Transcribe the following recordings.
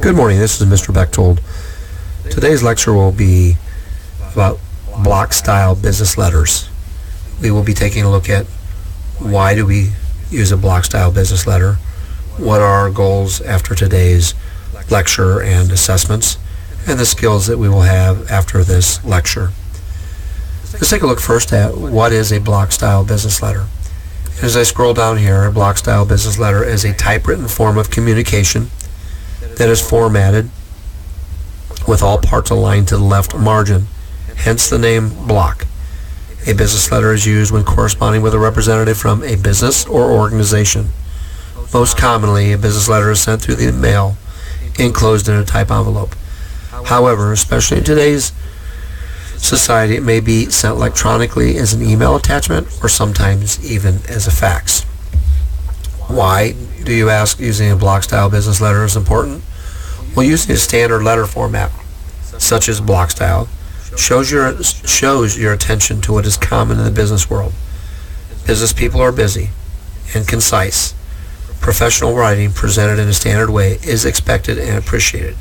Good morning, this is Mr. Bechtold. Today's lecture will be about block-style business letters. We will be taking a look at why do we use a block-style business letter, what are our goals after today's lecture and assessments, and the skills that we will have after this lecture. Let's take a look first at what is a block-style business letter. As I scroll down here, a block-style business letter is a typewritten form of communication that is formatted with all parts aligned to the left margin, hence the name block. A business letter is used when corresponding with a representative from a business or organization. Most commonly, a business letter is sent through the mail, enclosed in a type envelope. However, especially in today's society, it may be sent electronically as an email attachment or sometimes even as a fax. Why, do you ask, using a block-style business letter is important? Well, using a standard letter format, such as block style, shows your attention to what is common in the business world. Business people are busy and concise. Professional writing presented in a standard way is expected and appreciated.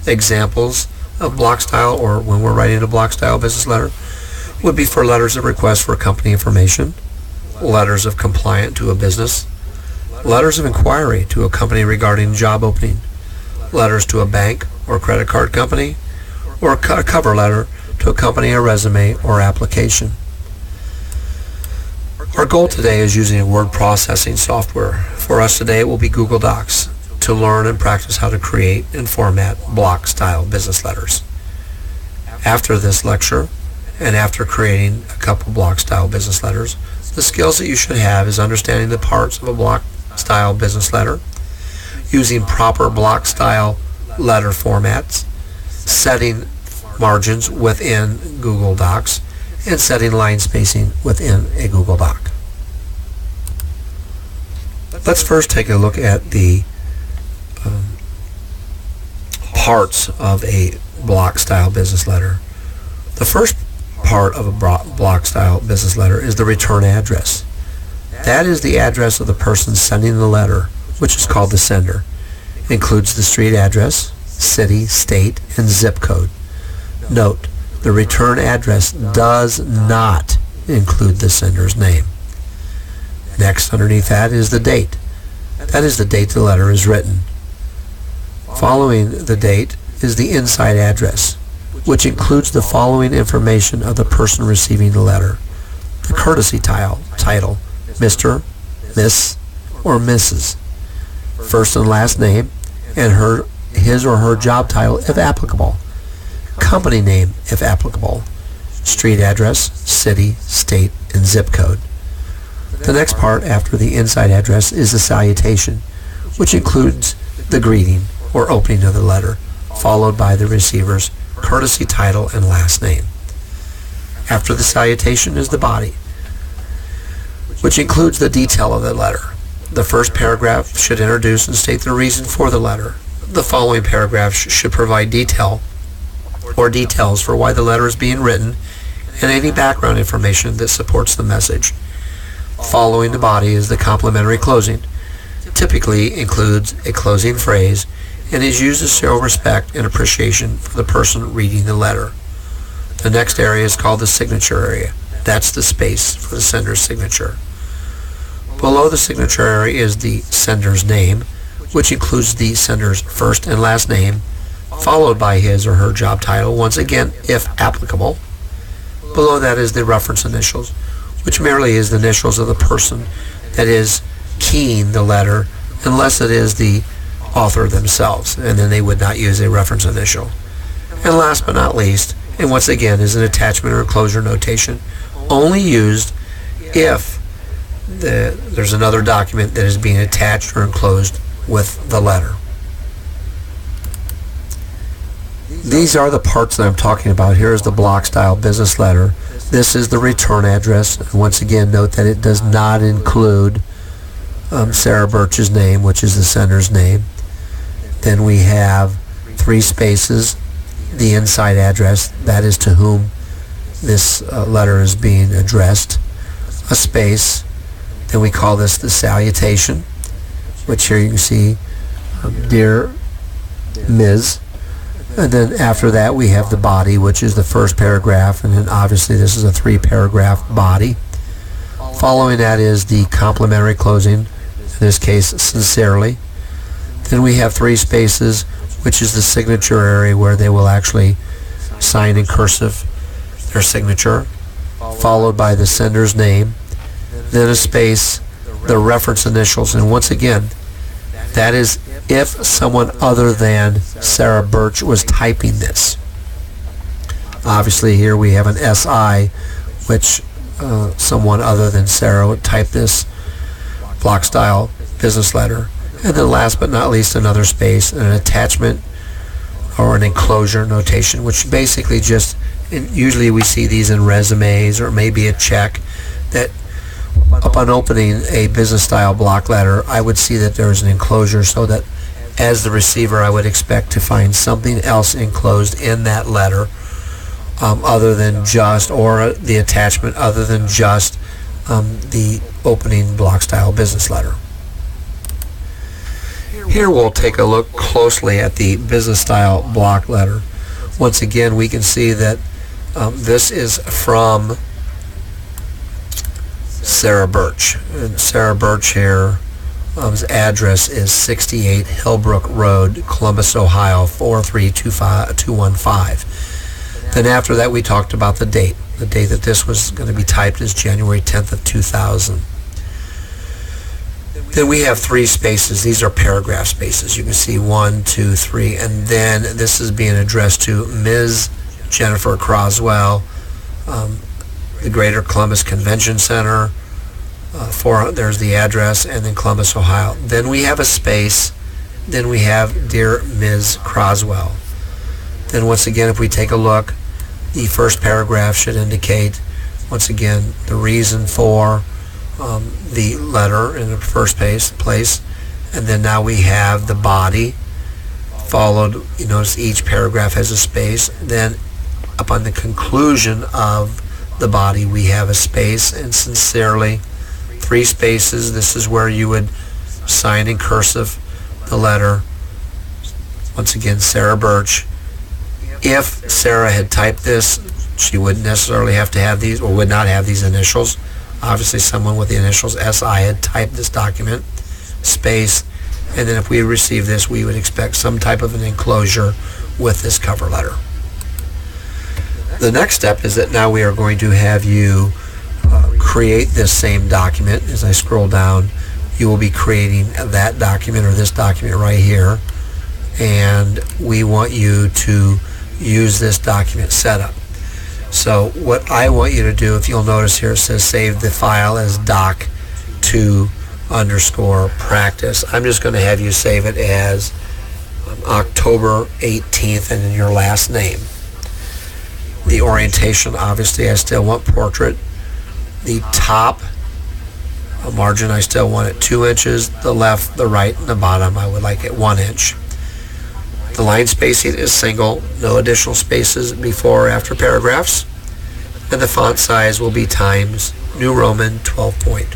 Examples of block style, or when we're writing a block style business letter, would be for letters of request for company information, letters of complaint to a business, letters of inquiry to a company regarding job opening, letters to a bank or credit card company, or a cover letter to accompany a resume or application. Our goal today is using a word processing software. For us today, it will be Google Docs to learn and practice how to create and format block-style business letters. After this lecture, and after creating a couple block-style business letters, the skills that you should have is understanding the parts of a block-style business letter, using proper block-style letter formats, setting margins within Google Docs, and setting line spacing within a Google Doc. Let's first take a look at the parts of a block-style business letter. The first part of a block-style business letter is the return address. That is the address of the person sending the letter, which is called the sender. It includes the street address, city, state, and zip code. Note, the return address does not include the sender's name. Next, underneath that is the date. That is the date the letter is written. Following the date is the inside address, which includes the following information of the person receiving the letter: the courtesy title, Mr., Miss, or Mrs., first and last name, and his or her job title if applicable, company name if applicable, street address, city, state, and zip code. The next part after the inside address is the salutation, which includes the greeting or opening of the letter, followed by the receiver's courtesy title and last name. After the salutation is the body, which includes the detail of the letter. The first paragraph should introduce and state the reason for the letter. The following paragraph should provide details for why the letter is being written and any background information that supports the message. Following the body is the complimentary closing. Typically includes a closing phrase and is used to show respect and appreciation for the person reading the letter. The next area is called the signature area. That's the space for the sender's signature. Below the signature area is the sender's name, which includes the sender's first and last name, followed by his or her job title, once again, if applicable. Below that is the reference initials, which merely is the initials of the person that is keying the letter, unless it is the author themselves, and then they would not use a reference initial. And last but not least, and once again is an attachment or enclosure notation, only used if there's another document that is being attached or enclosed with the letter. These are the parts that I'm talking about. Here is the block-style business letter. This is the return address. And once again, note that it does not include Sarah Birch's name, which is the sender's name. Then we have 3 spaces, the inside address, that is to whom this letter is being addressed, a space, then we call this the salutation, which here you can see, dear Ms. And then after that we have the body, which is the first paragraph, and then obviously this is a 3-paragraph body. Following that is the complimentary closing, in this case sincerely. Then we have 3 spaces, which is the signature area where they will actually sign in cursive their signature, followed by the sender's name, then a space, the reference initials, and once again, that is if someone other than Sarah Birch was typing this. Obviously here we have an SI, which someone other than Sarah would type this block style business letter. And then last but not least, another space, an attachment or an enclosure notation, which basically just, usually we see these in resumes or maybe a check, that upon opening a business style block letter, I would see that there's an enclosure, so that as the receiver I would expect to find something else enclosed in that letter other than just, or the attachment other than just the opening block style business letter. Here we'll take a look closely at the business style block letter. Once again, we can see that this is from Sarah Birch. And Sarah Birch here, his address is 68 Hillbrook Road, Columbus, Ohio 43215. Then after that we talked about the date. The date that this was going to be typed is January 10th of 2000. Then we have 3 spaces. These are paragraph spaces. You can see 1, 2, 3, and then this is being addressed to Ms. Jennifer Croswell, the Greater Columbus Convention Center. There's the address, and then Columbus, Ohio. Then we have a space. Then we have Dear Ms. Croswell. Then once again, if we take a look, the first paragraph should indicate, once again, the reason for the letter in the first place, and then now we have the body followed. You notice each paragraph has a space. Then upon the conclusion of the body we have a space, and sincerely 3 spaces. This is where you would sign in cursive the letter. Once again, Sarah Birch. If Sarah had typed this, she wouldn't necessarily have to have these, or would not have these initials. Obviously someone with the initials SI had typed this document, space, and then if we receive this, we would expect some type of an enclosure with this cover letter. The next step is that now we are going to have you create this same document. As I scroll down, you will be creating that document, or this document right here, and we want you to use this document setup. So what I want you to do, if you'll notice here, it says save the file as doc2_practice. I'm just going to have you save it as October 18th and then your last name. The orientation, obviously I still want portrait. The top margin, I still want it 2 inches. The left, the right, and the bottom, I would like it 1 inch. The line spacing is single, no additional spaces before or after paragraphs. And the font size will be Times New Roman 12 point.